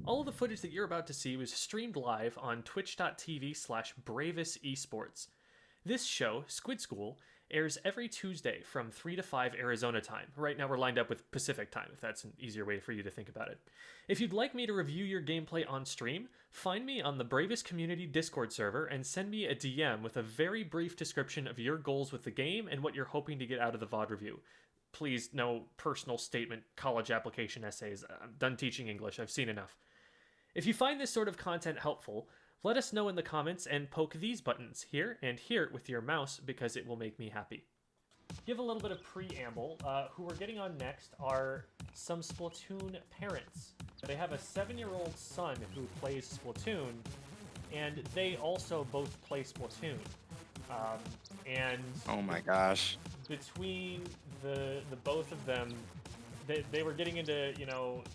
All of the footage that you're about to see was streamed live on twitch.tv/Bravous Esports. This show, Squid School, airs every Tuesday from 3 to 5 Arizona time. Right now we're lined up with Pacific time, if that's an easier way for you to think about it. If you'd like me to review your gameplay on stream, find me on the Bravous Community Discord server and send me a DM with a very brief description of your goals with the game and what you're hoping to get out of the VOD review. Please, no personal statement, college application essays. I'm done teaching English, I've seen enough. If you find this sort of content helpful, let us know in the comments and poke these buttons here and here with your mouse because it will make me happy. Give a little bit of preamble. Who we're getting on next are some Splatoon parents. They have a 7-year-old son who plays Splatoon, and they also both play Splatoon. And oh my gosh. Between the both of them, they were getting into,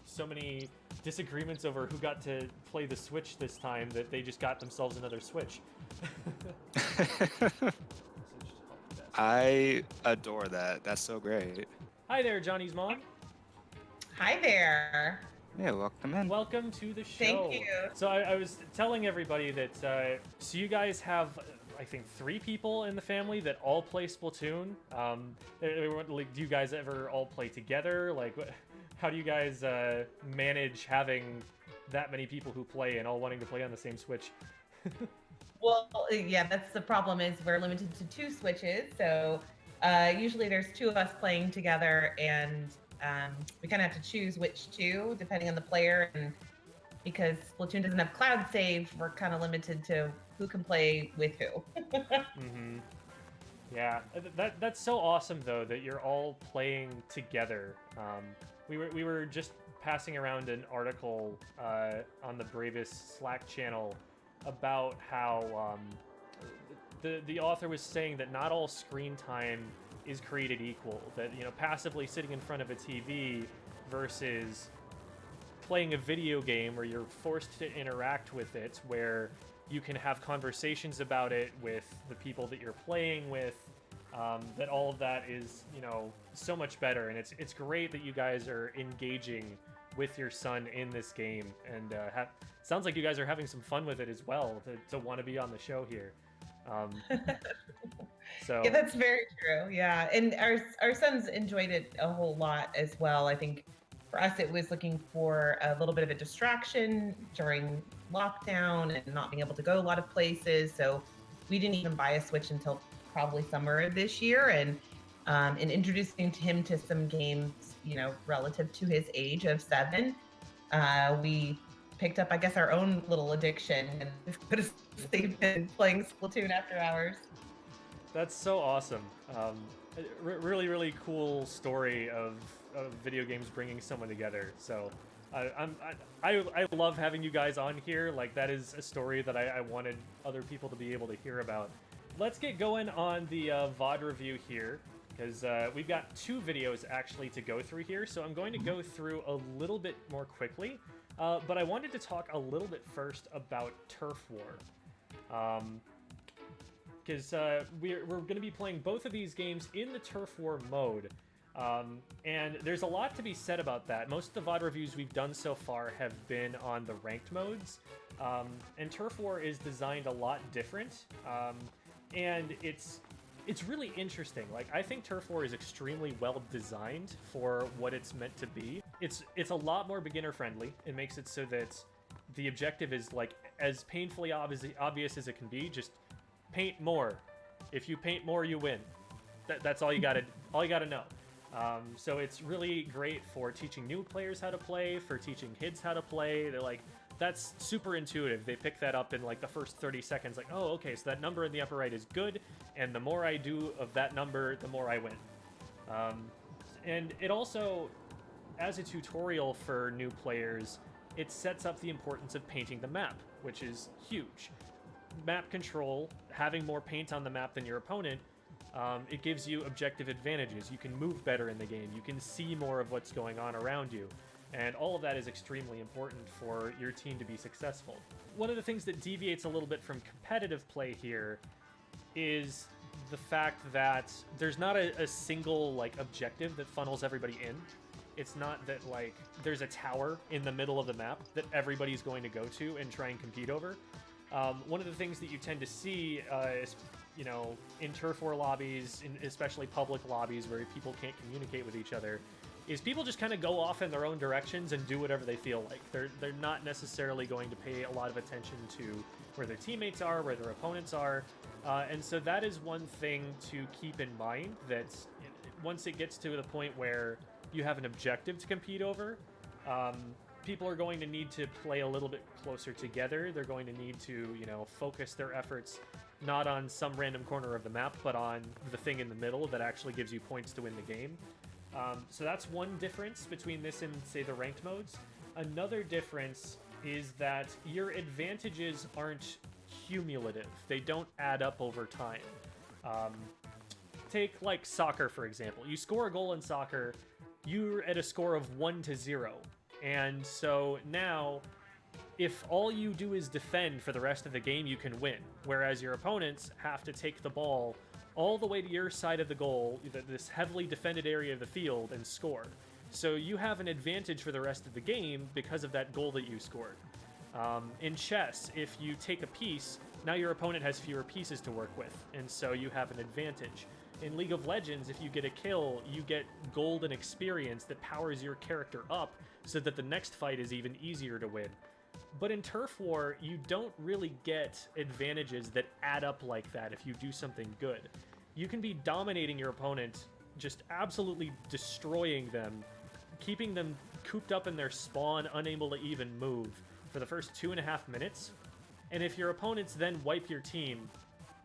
so many disagreements over who got to play the Switch this time that they just got themselves another Switch. I adore that. That's so great. Hi there, Johnny's mom. Hi there. Yeah, welcome in. Welcome to the show. Thank you. So I was telling everybody that, so you guys have, I think, 3 people in the family that all play Splatoon. Do you guys ever all play together? Like, how do you guys manage having that many people who play and all wanting to play on the same Switch? Well, yeah, that's the problem is we're limited to 2 Switches. So usually there's 2 of us playing together, and we kind of have to choose which 2 depending on the player. And because Splatoon doesn't have cloud save, we're kind of limited to who can play with who. Mm-hmm. Yeah, that's so awesome though that you're all playing together. We were just passing around an article on the Bravous Slack channel about how the author was saying that not all screen time is created equal. That passively sitting in front of a TV versus playing a video game where you're forced to interact with it, where you can have conversations about it with the people that you're playing with, that all of that is, so much better. And it's great that you guys are engaging with your son in this game. And sounds like you guys are having some fun with it as well, to want to be on the show here. So yeah, that's very true. Yeah, and our sons enjoyed it a whole lot as well. I think for us, it was looking for a little bit of a distraction during lockdown and not being able to go a lot of places. So we didn't even buy a Switch until probably summer of this year. And in introducing him to some games, relative to his age of 7, we picked up, I guess, our own little addiction and put us to sleep and playing Splatoon after hours. That's so awesome. Really, really cool story of video games bringing someone together. So I love having you guys on here. Like, that is a story that I wanted other people to be able to hear about. Let's get going on the VOD review here, because we've got 2 videos actually to go through here. So I'm going to go through a little bit more quickly. But I wanted to talk a little bit first about Turf War. Because we're going to be playing both of these games in the Turf War mode. And there's a lot to be said about that. Most of the VOD reviews we've done so far have been on the ranked modes. And Turf War is designed a lot different. And it's really interesting. Like, I think Turf War is extremely well designed for what it's meant to be. It's a lot more beginner friendly. It makes it so that the objective is, like, as painfully obvious as it can be. Just paint more. If you paint more, you win. That's all you gotta know. So it's really great for teaching new players how to play, for teaching kids how to play. They're like, that's super intuitive. They pick that up in like the first 30 seconds, like, oh, okay, so that number in the upper right is good, and the more I do of that number, the more I win. And it also, as a tutorial for new players, it sets up the importance of painting the map, which is huge. Map control, having more paint on the map than your opponent, it gives you objective advantages. You can move better in the game. You can see more of what's going on around you. And all of that is extremely important for your team to be successful. One of the things that deviates a little bit from competitive play here is the fact that there's not a single like objective that funnels everybody in. It's not that like there's a tower in the middle of the map that everybody's going to go to and try and compete over. One of the things that you tend to see is, you know, in turf war lobbies, especially public lobbies where people can't communicate with each other, is people just kind of go off in their own directions and do whatever they feel like. They're not necessarily going to pay a lot of attention to where their teammates are, where their opponents are, and so that is one thing to keep in mind, that once it gets to the point where you have an objective to compete over, people are going to need to play a little bit closer together. They're going to need to, you know, focus their efforts not on some random corner of the map, but on the thing in the middle that actually gives you points to win the game. So that's one difference between this and, say, the ranked modes. Another difference is that your advantages aren't cumulative. They don't add up over time. Take, like, soccer, for example. You score a goal in soccer, you're at a score of 1-0. And so now, if all you do is defend for the rest of the game, you can win. Whereas your opponents have to take the ball all the way to your side of the goal, this heavily defended area of the field, and score. So you have an advantage for the rest of the game because of that goal that you scored. In chess, if you take a piece, now your opponent has fewer pieces to work with, and so you have an advantage. In League of Legends, if you get a kill, you get gold and experience that powers your character up so that the next fight is even easier to win. But in Turf War, you don't really get advantages that add up like that if you do something good. You can be dominating your opponent, just absolutely destroying them, keeping them cooped up in their spawn, unable to even move for the first 2.5 minutes. And if your opponents then wipe your team,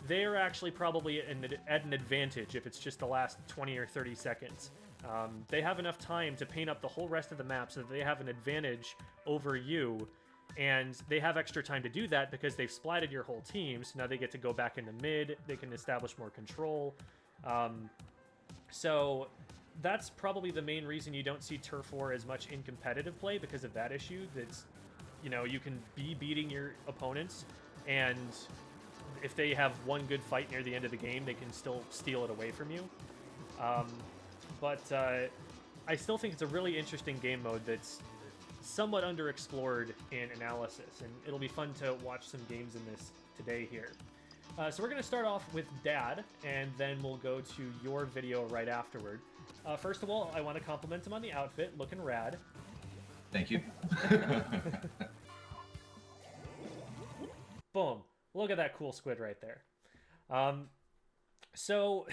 they're actually probably at an advantage if it's just the last 20 or 30 seconds. They have enough time to paint up the whole rest of the map so that they have an advantage over you, and they have extra time to do that because they've splatted your whole team, so now they get to go back into mid, they can establish more control. So that's probably the main reason you don't see Turf War as much in competitive play, because of that issue. That's, you know, you can be beating your opponents, and if they have one good fight near the end of the game, they can still steal it away from you. But I still think it's a really interesting game mode that's somewhat underexplored in analysis, and it'll be fun to watch some games in this today here. So we're going to start off with Dad, and then we'll go to your video right afterward. First of all, I want to compliment him on the outfit, looking rad. Thank you. Boom. Look at that cool squid right there. So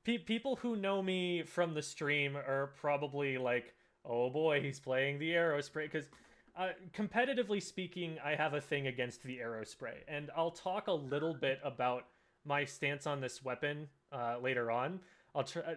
people who know me from the stream are probably like, oh boy, he's playing the arrow spray, because competitively speaking, I have a thing against the arrow spray, and I'll talk a little bit about my stance on this weapon later on. I'll try.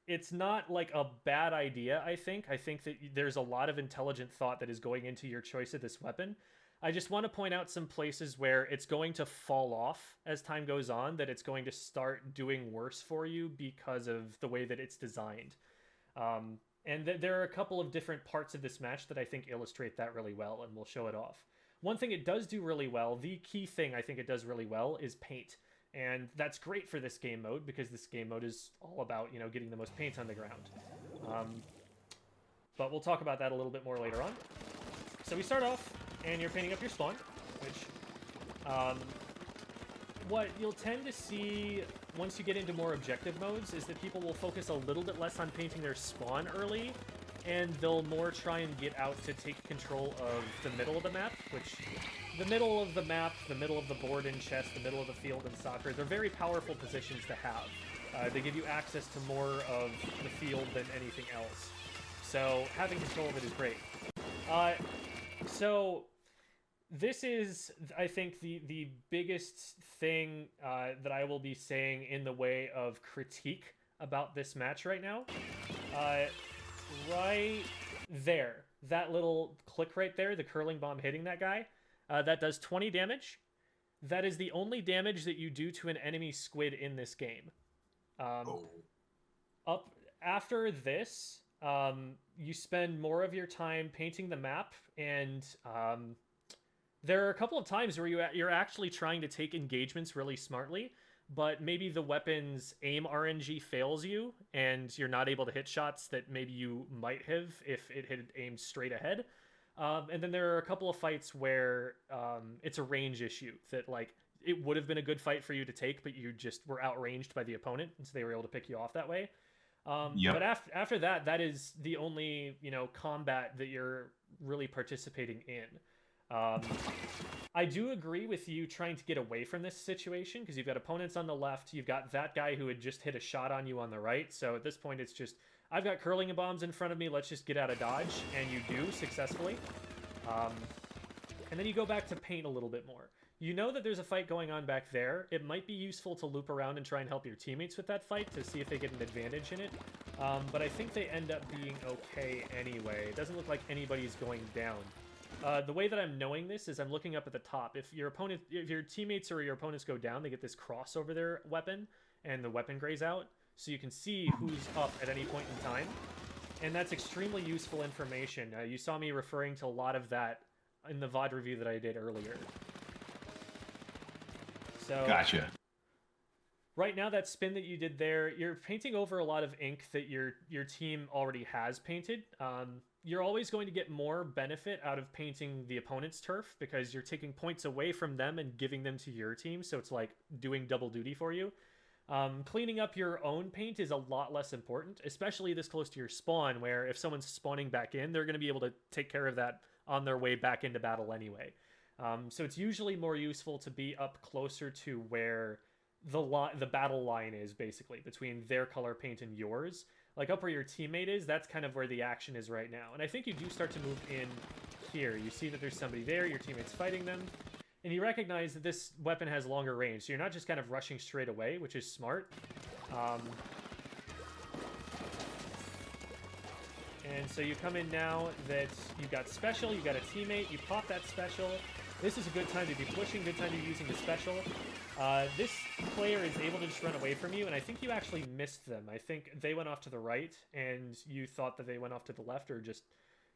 It's not like a bad idea, I think. I think that there's a lot of intelligent thought that is going into your choice of this weapon. I just want to point out some places where it's going to fall off as time goes on, that it's going to start doing worse for you because of the way that it's designed. And there are a couple of different parts of this match that I think illustrate that really well, and we'll show it off. One thing it does do really well, the key thing I think it does really well, is paint. And that's great for this game mode, because this game mode is all about, you know, getting the most paint on the ground. But we'll talk about that a little bit more later on. So we start off, and you're painting up your spawn, which what you'll tend to see once you get into more objective modes is that people will focus a little bit less on painting their spawn early, and they'll more try and get out to take control of the middle of the map, which the middle of the map, the middle of the board in chess, the middle of the field in soccer, they're very powerful positions to have. They give you access to more of the field than anything else. So having control of it is great. So this is, I think, the biggest thing that I will be saying in the way of critique about this match right now. Right there, that little click right there, the curling bomb hitting that guy, that does 20 damage. That is the only damage that you do to an enemy squid in this game. Up after this, you spend more of your time painting the map, and there are a couple of times where you're actually trying to take engagements really smartly, but maybe the weapon's aim RNG fails you, and you're not able to hit shots that maybe you might have if it had aimed straight ahead. And then there are a couple of fights where it's a range issue that, like, it would have been a good fight for you to take, but you just were outranged by the opponent, and so they were able to pick you off that way. But after that, that is the only, you know, combat that you're really participating in. I do agree with you trying to get away from this situation, because you've got opponents on the left, you've got that guy who had just hit a shot on you on the right, so at this point it's just, I've got curling bombs in front of me, let's just get out of dodge, and you do successfully. And then you go back to paint a little bit more. You know that there's a fight going on back there. It might be useful to loop around and try and help your teammates with that fight to see if they get an advantage in it. But I think they end up being okay anyway. It doesn't look like anybody's going down. The way that I'm knowing this is I'm looking up at the top. If your teammates or your opponents go down, they get this cross over their weapon, and the weapon grays out, so you can see who's up at any point in time. And that's extremely useful information. You saw me referring to a lot of that in the VOD review that I did earlier. So, gotcha. Right now, that spin that you did there, you're painting over a lot of ink that your team already has painted. You're always going to get more benefit out of painting the opponent's turf, because you're taking points away from them and giving them to your team, so it's like doing double duty for you. Cleaning up your own paint is a lot less important, especially this close to your spawn, where if someone's spawning back in, they're going to be able to take care of that on their way back into battle anyway. So it's usually more useful to be up closer to where the battle line is, basically, between their color paint and yours. Like up where your teammate is, that's kind of where the action is right now. And I think you do start to move in here. You see that there's somebody there, your teammate's fighting them, and you recognize that this weapon has longer range, so you're not just kind of rushing straight away, which is smart. And so you come in now that you've got special, you've got a teammate, you pop that special. This is a good time to be pushing, good time to be using the special. This player is able to just run away from you, and I think you actually missed them. I think they went off to the right, and you thought that they went off to the left, or just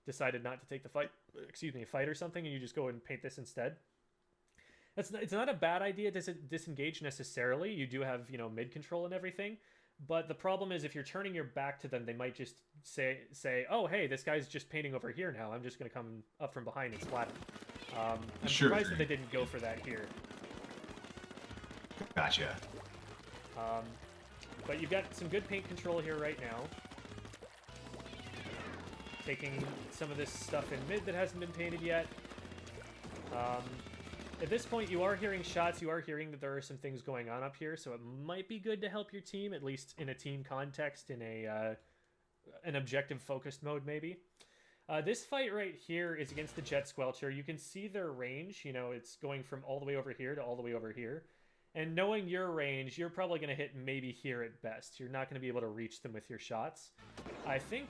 decided not to take the fight, fight or something, and you just go and paint this instead. It's not a bad idea to disengage necessarily. You do have, you know, mid control and everything. But the problem is, if you're turning your back to them, they might just say, oh, hey, this guy's just painting over here now. I'm just going to come up from behind and splat him. I'm surprised that they didn't go for that here. Gotcha. But you've got some good paint control here right now. Taking some of this stuff in mid that hasn't been painted yet. At this point, you are hearing shots. You are hearing that there are some things going on up here, so it might be good to help your team, at least in a team context, in an objective-focused mode, maybe. This fight right here is against the Jet Squelcher. You can see their range. You know, it's going from all the way over here to all the way over here. And knowing your range, you're probably going to hit maybe here at best. You're not going to be able to reach them with your shots. I think...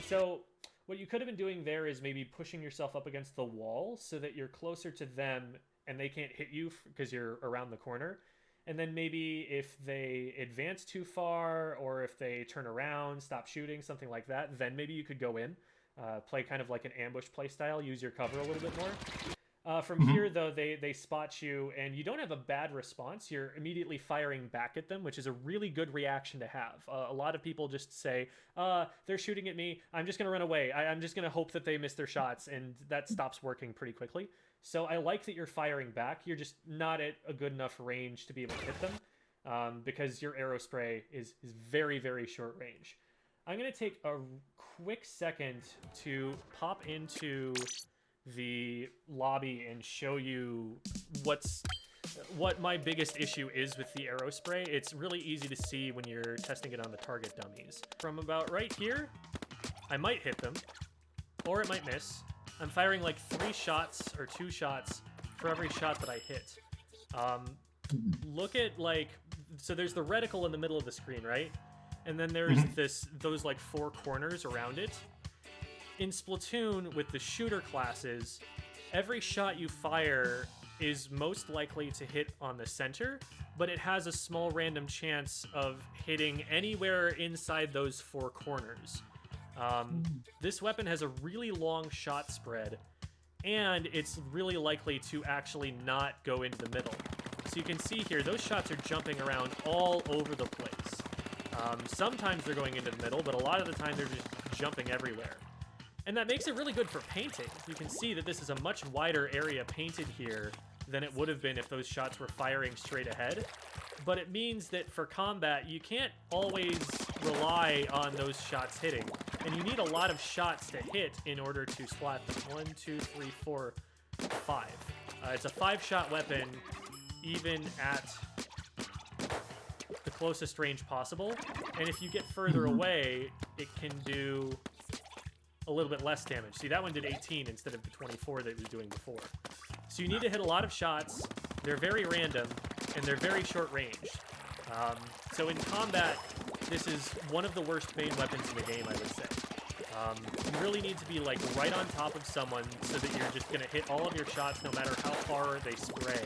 So, what you could have been doing there is maybe pushing yourself up against the wall so that you're closer to them and they can't hit you because you're around the corner. And then maybe if they advance too far, or if they turn around, stop shooting, something like that, then maybe you could go in. Play kind of like an ambush play style, use your cover a little bit more. From here, though, they spot you, and you don't have a bad response. You're immediately firing back at them, which is a really good reaction to have. A lot of people just say, they're shooting at me, I'm just going to run away. I'm just going to hope that they miss their shots, and that stops working pretty quickly. So I like that you're firing back. You're just not at a good enough range to be able to hit them, because your arrow spray is very, very short range. I'm going to take a quick second to pop into the lobby and show you what my biggest issue is with the arrow spray. It's really easy to see when you're testing it on the target dummies. From about right here, I might hit them, or it might miss. I'm firing like 3 shots or 2 shots for every shot that I hit. Look at, like, so there's the reticle in the middle of the screen, right? And then there's those like 4 corners around it. In Splatoon, with the shooter classes, every shot you fire is most likely to hit on the center, but it has a small random chance of hitting anywhere inside those 4 corners. This weapon has a really long shot spread, and it's really likely to actually not go into the middle. So you can see here, those shots are jumping around all over the place. Sometimes they're going into the middle, but a lot of the time they're just jumping everywhere. And that makes it really good for painting. You can see that this is a much wider area painted here than it would have been if those shots were firing straight ahead. But it means that for combat, you can't always rely on those shots hitting. And you need a lot of shots to hit in order to splat them. 1, 2, 3, 4, 5. It's a 5-shot weapon, even at the closest range possible. And if you get further away, it can do a little bit less damage. See, that one did 18 instead of the 24 that it was doing before. So you need to hit a lot of shots. They're very random, and they're very short range. So in combat, this is one of the worst main weapons in the game, I would say. You really need to be like right on top of someone so that you're just gonna hit all of your shots no matter how far they spray.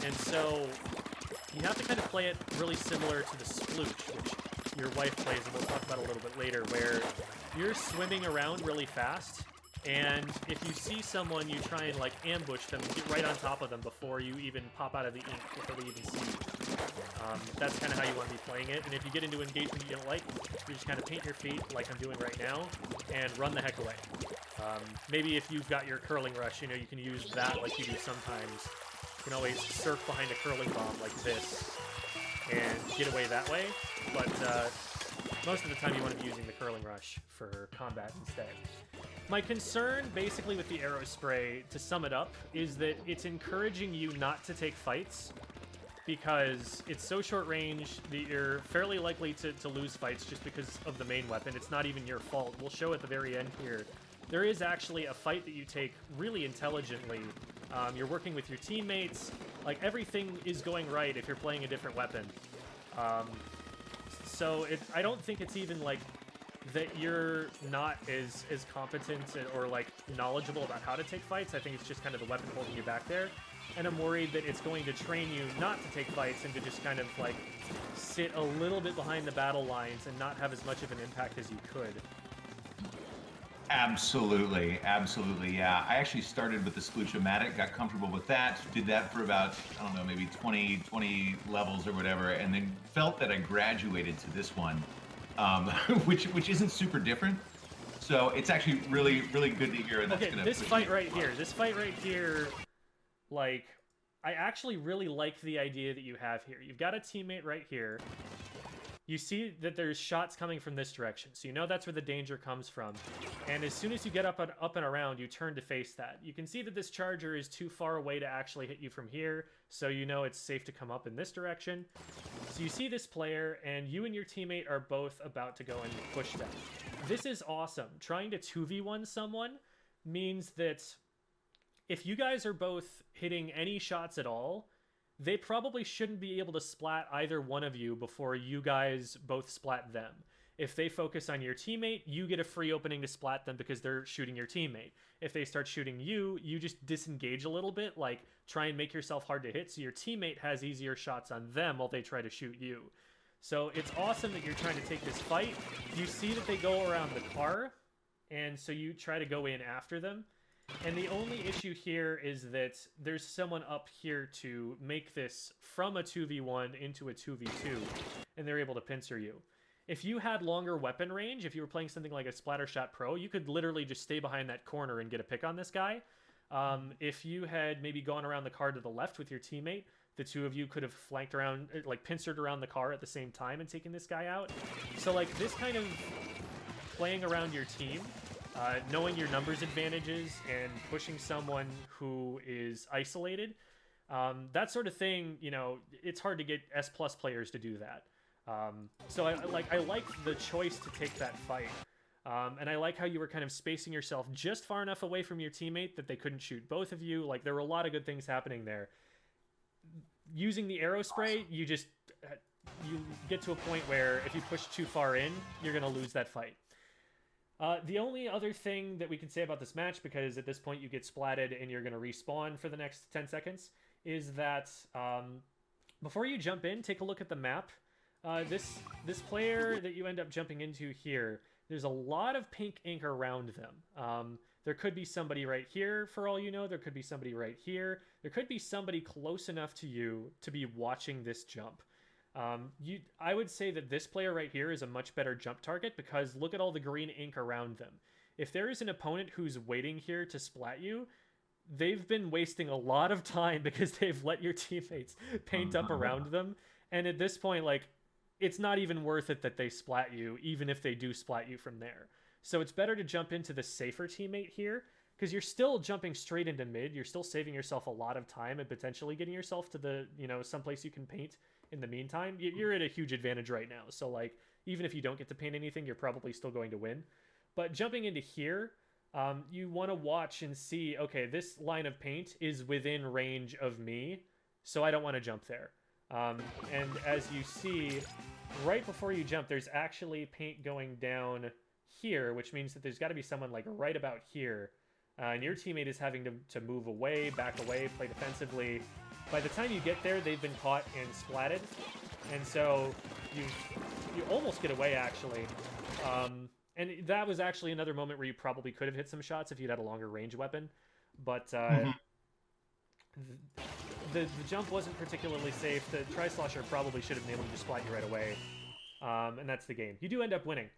And so you have to kind of play it really similar to the Sploosh, which your wife plays, and we'll talk about a little bit later, where you're swimming around really fast, and if you see someone, you try and like ambush them, get right on top of them before you even pop out of the ink, before they even see you. That's kind of how you want to be playing it, and if you get into engagement you don't like, you just kind of paint your feet like I'm doing right now, and run the heck away. Maybe if you've got your curling rush, you know, you can use that like you do sometimes. You can always surf behind a curling bomb like this, and get away that way, but most of the time you want to be using the curling rush for combat instead. My concern, basically, with the arrow spray, to sum it up, is that it's encouraging you not to take fights, because it's so short range that you're fairly likely to lose fights just because of the main weapon. It's not even your fault. We'll show at the very end here. There is actually a fight that you take really intelligently. You're working with your teammates. Like, everything is going right if you're playing a different weapon. So I don't think it's even like that you're not as competent or like knowledgeable about how to take fights. I think it's just kind of the weapon holding you back there. And I'm worried that it's going to train you not to take fights and to just kind of like sit a little bit behind the battle lines and not have as much of an impact as you could. Absolutely, absolutely, yeah. I actually started with the Sploosh-O-Matic, got comfortable with that, did that for about, I don't know, maybe 20 levels or whatever, and then felt that I graduated to this one, which isn't super different. So it's actually really, really good to hear. And that's okay, this fight right here, like, I actually really like the idea that you have here. You've got a teammate right here. You see that there's shots coming from this direction, so you know that's where the danger comes from. And as soon as you get up and around, you turn to face that. You can see that this charger is too far away to actually hit you from here, so you know it's safe to come up in this direction. So you see this player, and you and your teammate are both about to go and push them. This is awesome. Trying to 2v1 someone means that if you guys are both hitting any shots at all, they probably shouldn't be able to splat either one of you before you guys both splat them. If they focus on your teammate, you get a free opening to splat them because they're shooting your teammate. If they start shooting you, you just disengage a little bit, like try and make yourself hard to hit so your teammate has easier shots on them while they try to shoot you. So it's awesome that you're trying to take this fight. You see that they go around the car, and so you try to go in after them. And the only issue here is that there's someone up here to make this from a 2v1 into a 2v2, and they're able to pincer you. If you had longer weapon range, if you were playing something like a Splattershot Pro, you could literally just stay behind that corner and get a pick on this guy. If you had maybe gone around the car to the left with your teammate, the two of you could have flanked around, like pincered around the car at the same time and taken this guy out. So like this kind of playing around your team, knowing your numbers advantages and pushing someone who is isolated, that sort of thing, you know, it's hard to get S+ players to do that. So I like the choice to take that fight. And I like how you were kind of spacing yourself just far enough away from your teammate that they couldn't shoot both of you. Like, there were a lot of good things happening there. Using the arrow spray, you get to a point where if you push too far in, you're going to lose that fight. The only other thing that we can say about this match, because at this point you get splatted and you're going to respawn for the next 10 seconds, is that before you jump in, take a look at the map. This player that you end up jumping into here, there's a lot of pink ink around them. There could be somebody right here, for all you know. There could be somebody right here. There could be somebody close enough to you to be watching this jump. I would say that this player right here is a much better jump target because look at all the green ink around them. If there is an opponent who's waiting here to splat you, they've been wasting a lot of time because they've let your teammates paint up around them. And at this point, like, it's not even worth it that they splat you, even if they do splat you from there. So it's better to jump into the safer teammate here, because you're still jumping straight into mid. You're still saving yourself a lot of time and potentially getting yourself to the, someplace you can paint in the meantime. You're at a huge advantage right now. So, like, even if you don't get to paint anything, you're probably still going to win. But jumping into here, you want to watch and see, okay, this line of paint is within range of me, so I don't want to jump there. And as you see, right before you jump, there's actually paint going down here, which means that there's got to be someone like right about here. And your teammate is having to move away, back away, play defensively. By the time you get there, they've been caught and splatted. And so you almost get away, actually. And that was actually another moment where you probably could have hit some shots if you'd had a longer range weapon. But the jump wasn't particularly safe. The Tri-Slosher probably should have been able to just splat you right away. And that's the game. You do end up winning.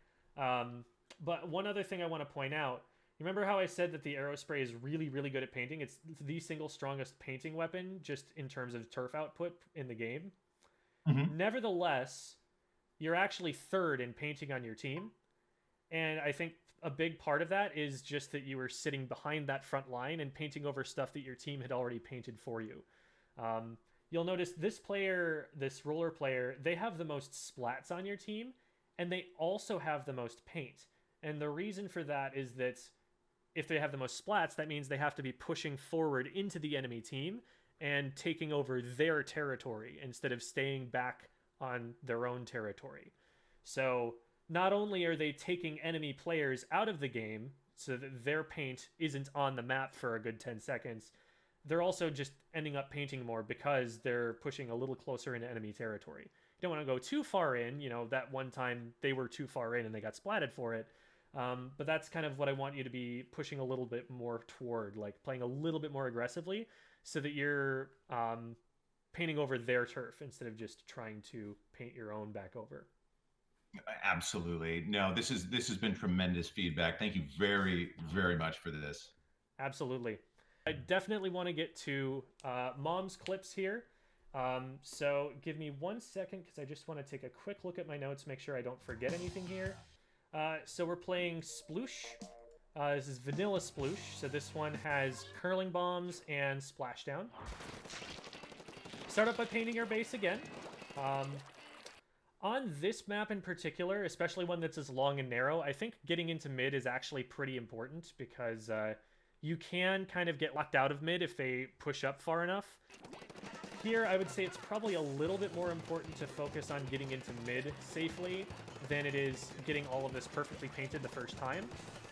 But one other thing I want to point out, you remember how I said that the arrow spray is really, really good at painting? It's the single strongest painting weapon just in terms of turf output in the game. Nevertheless, you're actually third in painting on your team. And I think a big part of that is just that you were sitting behind that front line and painting over stuff that your team had already painted for you. You'll notice this player, this roller player, they have the most splats on your team, and they also have the most paint. And the reason for that is that if they have the most splats, that means they have to be pushing forward into the enemy team and taking over their territory instead of staying back on their own territory. So not only are they taking enemy players out of the game so that their paint isn't on the map for a good 10 seconds, they're also just ending up painting more because they're pushing a little closer into enemy territory. You don't want to go too far in, that one time they were too far in and they got splatted for it. But that's kind of what I want you to be pushing a little bit more toward, like playing a little bit more aggressively so that you're painting over their turf instead of just trying to paint your own back over. Absolutely. No, this has been tremendous feedback. Thank you very, very much for this. Absolutely. I definitely want to get to Mom's clips here. So give me 1 second because I just want to take a quick look at my notes, make sure I don't forget anything here. So we're playing Sploosh. This is Vanilla Sploosh. So this one has curling bombs and splashdown. Start up by painting your base again. On this map in particular, especially one that's as long and narrow, I think getting into mid is actually pretty important because you can kind of get locked out of mid if they push up far enough. Here, I would say it's probably a little bit more important to focus on getting into mid safely than it is getting all of this perfectly painted the first time.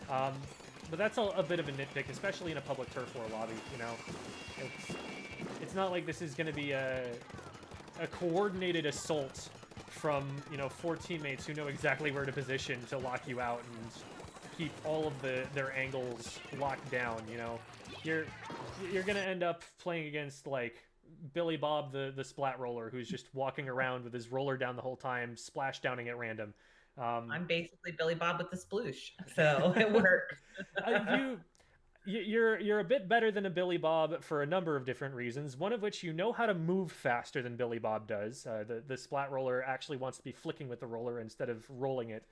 But that's a bit of a nitpick, especially in a public turf war lobby, It's not like this is going to be a coordinated assault from, 4 teammates who know exactly where to position to lock you out and keep all of their angles locked down, You're going to end up playing against, like, Billy Bob the splat roller who's just walking around with his roller down the whole time, splash downing at random. I'm basically Billy Bob with the sploosh, so it works. You're a bit better than a Billy Bob for a number of different reasons, one of which you know how to move faster than Billy Bob does. The splat roller actually wants to be flicking with the roller instead of rolling it.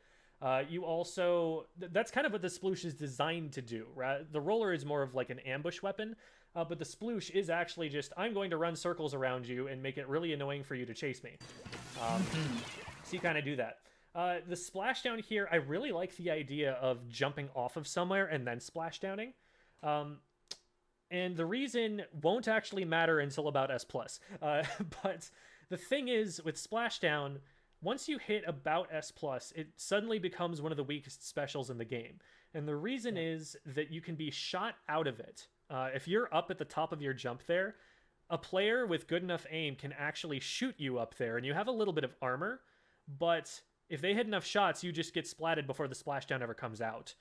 You also, that's kind of what the sploosh is designed to do, right? The roller is more of like an ambush weapon, but the sploosh is actually just, I'm going to run circles around you and make it really annoying for you to chase me. So you kind of do that. The splashdown here, I really like the idea of jumping off of somewhere and then splashdowning. And the reason won't actually matter until about S+. But the thing is, with splashdown, once you hit about S+, it suddenly becomes one of the weakest specials in the game. And the reason is that you can be shot out of it. If you're up at the top of your jump there, a player with good enough aim can actually shoot you up there, and you have a little bit of armor, but if they hit enough shots, you just get splatted before the splashdown ever comes out.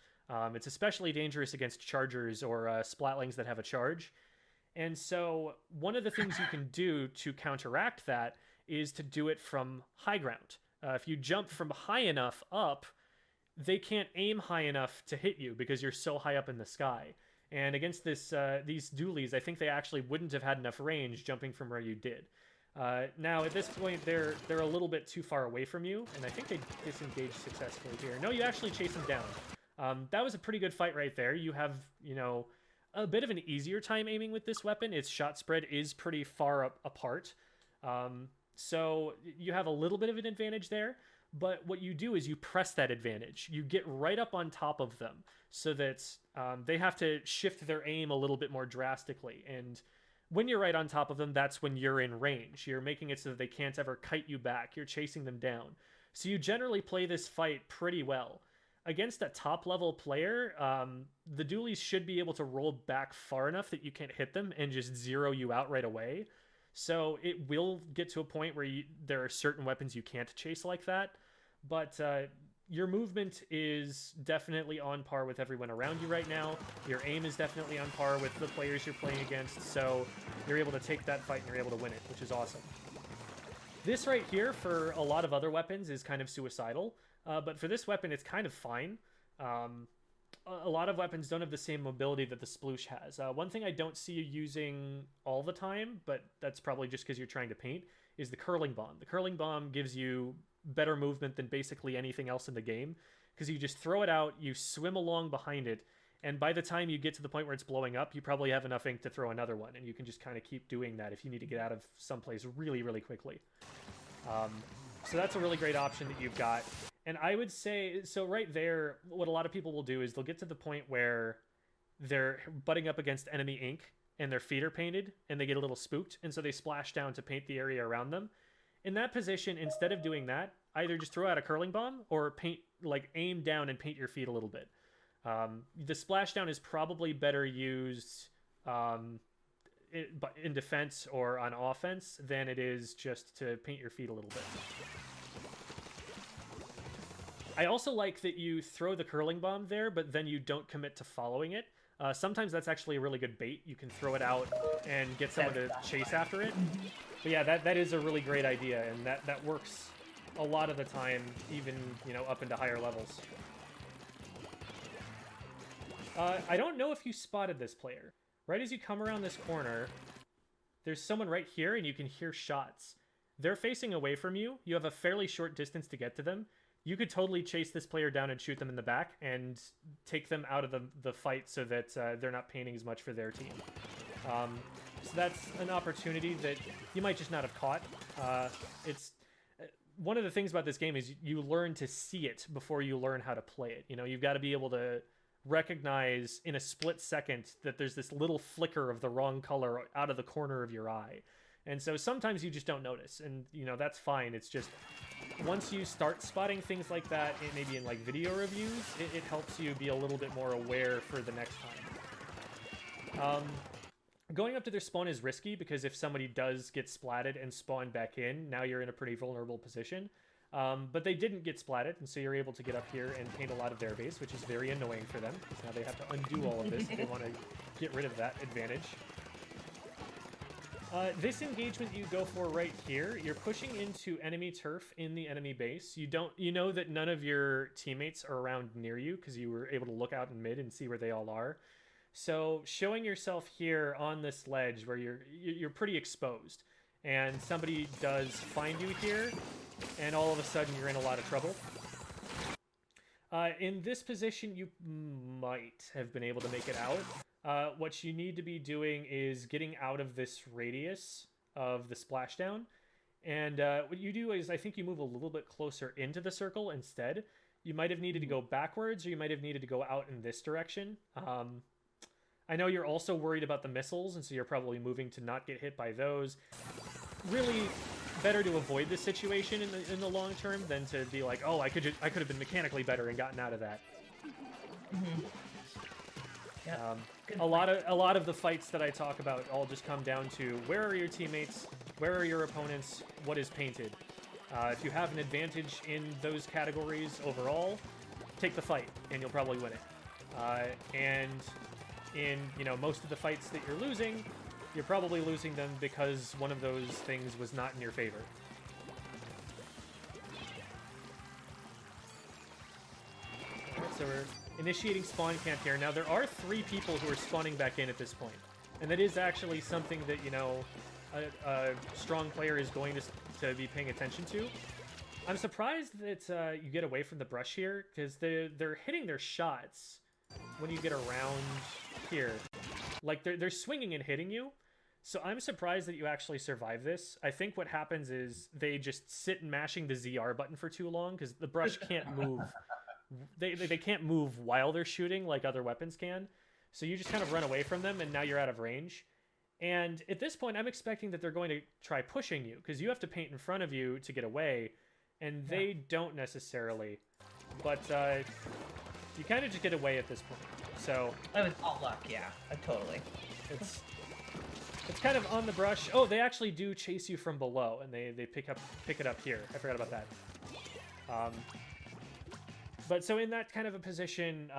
It's especially dangerous against chargers or splatlings that have a charge. And so one of the things you can do to counteract that is to do it from high ground. If you jump from high enough up, they can't aim high enough to hit you because you're so high up in the sky. And against these dualies, I think they actually wouldn't have had enough range jumping from where you did. Now, at this point, they're a little bit too far away from you, and I think they disengaged successfully here. No, you actually chase them down. That was a pretty good fight right there. You have, you know, a bit of an easier time aiming with this weapon. Its shot spread is pretty far apart. So you have a little bit of an advantage there, but what you do is you press that advantage. You get right up on top of them so that they have to shift their aim a little bit more drastically. And when you're right on top of them, that's when you're in range. You're making it so that they can't ever kite you back. You're chasing them down. So you generally play this fight pretty well. Against a top-level player, the dualies should be able to roll back far enough that you can't hit them and just zero you out right away. So it will get to a point where there are certain weapons you can't chase like that. But your movement is definitely on par with everyone around you right now. Your aim is definitely on par with the players you're playing against. So you're able to take that fight and you're able to win it, which is awesome. This right here, for a lot of other weapons, is kind of suicidal. But for this weapon, it's kind of fine. A lot of weapons don't have the same mobility that the sploosh has. One thing I don't see you using all the time, but that's probably just because you're trying to paint, is the curling bomb. The curling bomb gives you better movement than basically anything else in the game, because you just throw it out, you swim along behind it, and by the time you get to the point where it's blowing up, you probably have enough ink to throw another one, and you can just kind of keep doing that if you need to get out of someplace really, really quickly. So that's a really great option that you've got. And I would say, so right there, what a lot of people will do is they'll get to the point where they're butting up against enemy ink and their feet are painted and they get a little spooked, and so they splash down to paint the area around them. In that position, instead of doing that, either just throw out a curling bomb or paint, like aim down and paint your feet a little bit. The splashdown is probably better used in defense or on offense than it is just to paint your feet a little bit. I also like that you throw the curling bomb there, but then you don't commit to following it. Sometimes that's actually a really good bait. You can throw it out and get someone to chase after it. But yeah, that is a really great idea, and that works a lot of the time, even, you know, up into higher levels. I don't know if you spotted this player. Right as you come around this corner, there's someone right here, and you can hear shots. They're facing away from you. You have a fairly short distance to get to them. You could totally chase this player down and shoot them in the back and take them out of the fight so that they're not painting as much for their team. So that's an opportunity that you might just not have caught. It's one of the things about this game is you learn to see it before you learn how to play it. You know, you've got to be able to recognize in a split second that there's this little flicker of the wrong color out of the corner of your eye. And so sometimes you just don't notice, and, you know, that's fine. It's just once you start spotting things like that, maybe in like video reviews, it helps you be a little bit more aware for the next time. Going up to their spawn is risky because if somebody does get splatted and spawn back in, now you're in a pretty vulnerable position. But they didn't get splatted, and so you're able to get up here and paint a lot of their base, which is very annoying for them, because now they have to undo all of this if they want to get rid of that advantage. This engagement you go for right here, you're pushing into enemy turf in the enemy base. You know that none of your teammates are around near you because you were able to look out in mid and see where they all are. So showing yourself here on this ledge where you're pretty exposed, and somebody does find you here, and all of a sudden you're in a lot of trouble. In this position, you might have been able to make it out. What you need to be doing is getting out of this radius of the splashdown. And what you do is, I think you move a little bit closer into the circle instead. You might have needed to go backwards, or you might have needed to go out in this direction. I know you're also worried about the missiles, and so you're probably moving to not get hit by those. Really better to avoid this situation in the long term than to be like, oh, I could have been mechanically better and gotten out of that. Mm-hmm. Yep. A lot of the fights that I talk about all just come down to where are your teammates, where are your opponents, what is painted. If you have an advantage in those categories overall, take the fight, and you'll probably win it. And in, you know, most of the fights that you're losing, you're probably losing them because one of those things was not in your favor. Alright, so we're initiating spawn camp here. Now, there are 3 people who are spawning back in at this point. And that is actually something that, you know, a strong player is going to be paying attention to. I'm surprised that you get away from the brush here, because they're hitting their shots when you get around here. Like, they're swinging and hitting you. So I'm surprised that you actually survive this. I think what happens is they just sit mashing the ZR button for too long, because the brush can't move. They can't move while they're shooting like other weapons can. So you just kind of run away from them, and now you're out of range. And at this point, I'm expecting that they're going to try pushing you, because you have to paint in front of you to get away, and they don't necessarily. But you kind of just get away at this point. So That was all luck, yeah, totally. it's kind of on the brush. Oh, they actually do chase you from below, and they pick it up here. I forgot about that. But so in that kind of a position,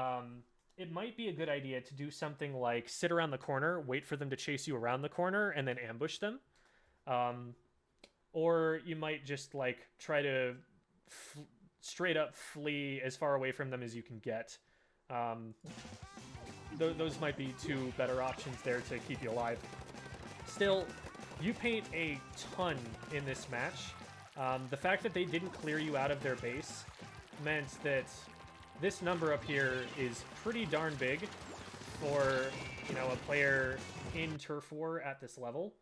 it might be a good idea to do something like sit around the corner, wait for them to chase you around the corner, and then ambush them. Or you might just like try to straight up flee as far away from them as you can get. Those might be 2 better options there to keep you alive. Still, you paint a ton in this match. The fact that they didn't clear you out of their base meant that this number up here is pretty darn big for, you know, a player in Turf War at this level.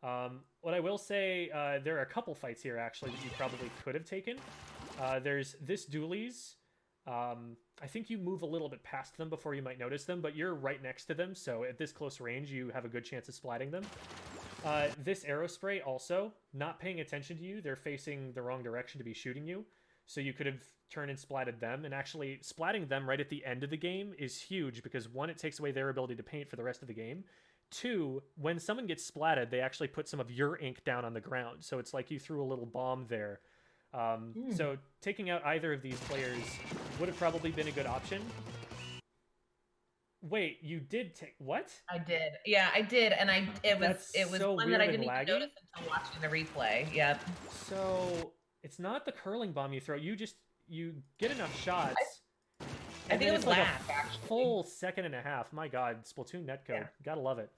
What I will say, there are a couple fights here, actually, that you probably could have taken. There's this dualies. I think you move a little bit past them before you might notice them, but you're right next to them, so at this close range, you have a good chance of splatting them. This arrow spray also, not paying attention to you. They're facing the wrong direction to be shooting you, so you could have turned and splatted them, and actually splatting them right at the end of the game is huge, because 1, it takes away their ability to paint for the rest of the game. 2, when someone gets splatted, they actually put some of your ink down on the ground, so it's like you threw a little bomb there. So taking out either of these players would have probably been a good option. Wait, you did take what? I did. Yeah, I did, and it was so one that I weird didn't and even laggy. notice until watching the replay. Yep. So it's not the curling bomb you throw. You get enough shots. I think it was like last, a actually. full second and a half. My God, Splatoon netcode. Yeah. Gotta love it.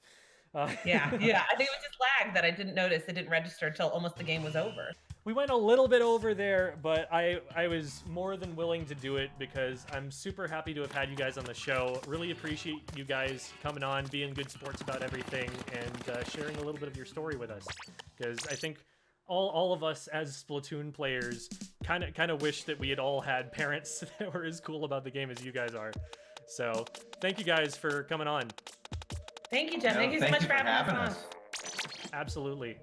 Yeah. I think it was just lag that I didn't notice. It didn't register until almost the game was over. We went a little bit over there, but I was more than willing to do it because I'm super happy to have had you guys on the show. Really appreciate you guys coming on, being good sports about everything, and sharing a little bit of your story with us. Because I think all of us as Splatoon players kind of wish that we had all had parents that were as cool about the game as you guys are. So thank you guys for coming on. Thank you, Jen. Thank you so much for having us on. Absolutely.